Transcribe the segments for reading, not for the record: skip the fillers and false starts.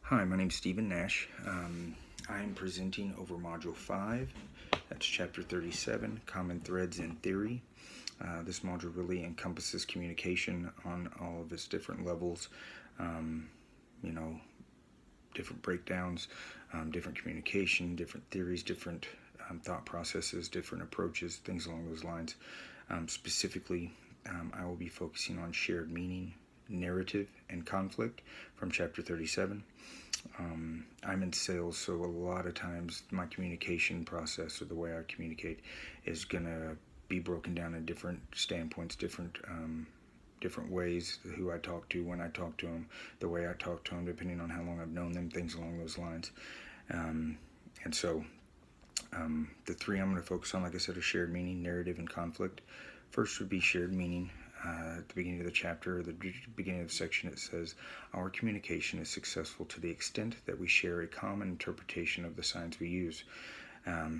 Hi, my name's Stephen Nash. I'm presenting over Module 5. That's Chapter 37, Common Threads in Theory. This module really encompasses communication on all of its different levels, you know, different breakdowns, different communication, different theories, different thought processes, different approaches, things along those lines. Specifically, I will be focusing on shared meaning, narrative, and conflict from Chapter 37. I'm in sales, so a lot of times my communication process, or the way I communicate, is gonna be broken down in different standpoints, different ways. Who I talk to, when I talk to them, the way I talk to them, depending on how long I've known them, things along those lines. And so the three I'm going to focus on, like I said, are shared meaning, narrative, and conflict. First would be shared meaning. At the beginning of the chapter, or the beginning of the section, it says, our communication is successful to the extent that we share a common interpretation of the signs we use.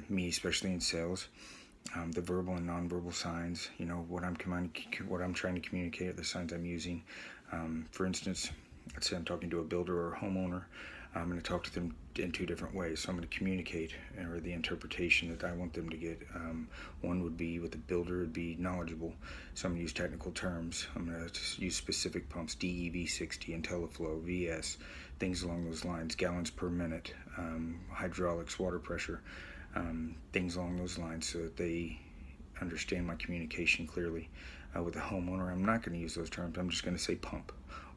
Me, especially in sales, the verbal and nonverbal signs, what I'm trying to communicate, are the signs I'm using. For instance, let's say I'm talking to a builder or a homeowner. I'm going to talk to them in two different ways. So I'm going to communicate, or the interpretation that I want them to get. One would be, with the builder, would be knowledgeable. So I'm going to use technical terms. I'm going to use specific pumps, DEV60, IntelliFlow, VS, things along those lines, gallons per minute, hydraulics, water pressure, things along those lines, so that they understand my communication clearly. With a homeowner, I'm not going to use those terms. I'm just going to say pump,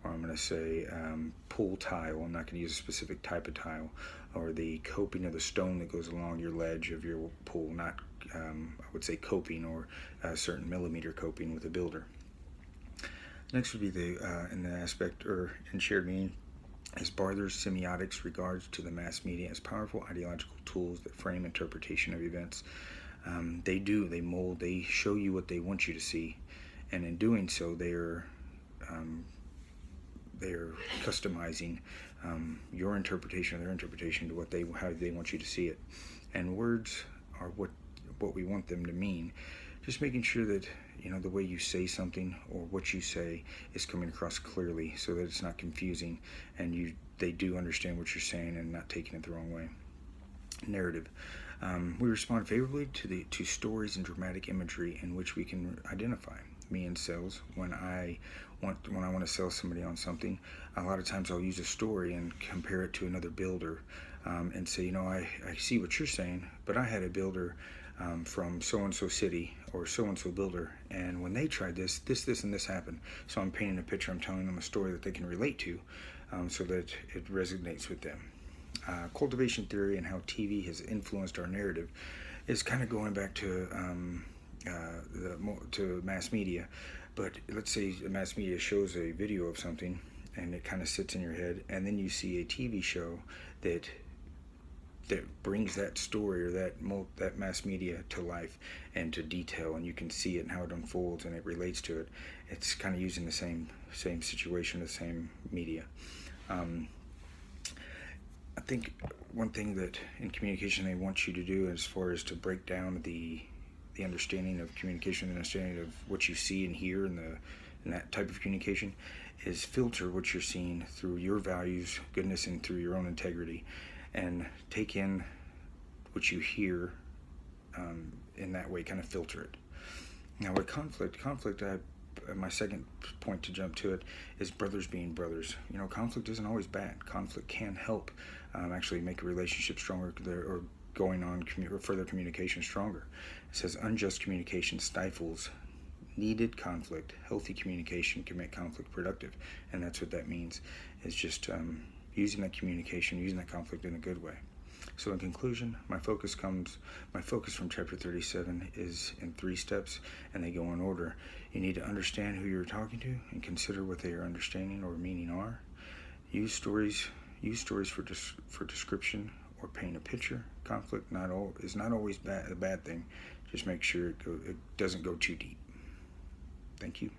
or I'm going to say pool tile. I'm not going to use a specific type of tile, or the coping of the stone that goes along your ledge of your pool, not I would say coping, or a certain millimeter coping with a builder. Next would be in the aspect, or in shared meaning, as Barther's semiotics regards to the mass media as powerful ideological tools that frame interpretation of events. They mold, they show you what they want you to see, and in doing so, they're customizing your interpretation or their interpretation to how they want you to see it. And words are what we want them to mean. Just making sure that the way you say something, or what you say, is coming across clearly, so that it's not confusing, and they do understand what you're saying and not taking it the wrong way. Narrative. We respond favorably to stories and dramatic imagery in which we can identify. Me in sales, when I want to sell somebody on something, a lot of times I'll use a story and compare it to another builder, and say, I see what you're saying, but I had a builder from so-and-so city, or so-and-so builder, and when they tried this, and this happened. So I'm painting a picture, I'm telling them a story that they can relate to, so that it resonates with them. Cultivation theory and how TV has influenced our narrative is kind of going back to mass media. But let's say the mass media shows a video of something, and it kind of sits in your head, and then you see a TV show that brings that story, or that mass media to life and to detail, and you can see it and how it unfolds, and it relates to it. It's kind of using the same situation, the same media. I think one thing that in communication they want you to do, as far as to break down the understanding of communication, the understanding of what you see and hear in that type of communication, is filter what you're seeing through your values, goodness, and through your own integrity, and take in what you hear in that way, kind of filter it. Now with conflict, my second point to jump to it is brothers being brothers. Conflict isn't always bad. Conflict can help actually make a relationship stronger, or going on further communication stronger. It says unjust communication stifles needed conflict. Healthy communication can make conflict productive, and that's what that means. Is just using that communication, using that conflict in a good way. So in conclusion, my focus from Chapter 37 is in 3 steps, and they go in order. You need to understand who you're talking to, and consider what they are understanding or meaning are. Use stories for description, or paint a picture. Conflict is not always a bad thing. Just make sure it doesn't go too deep. Thank you.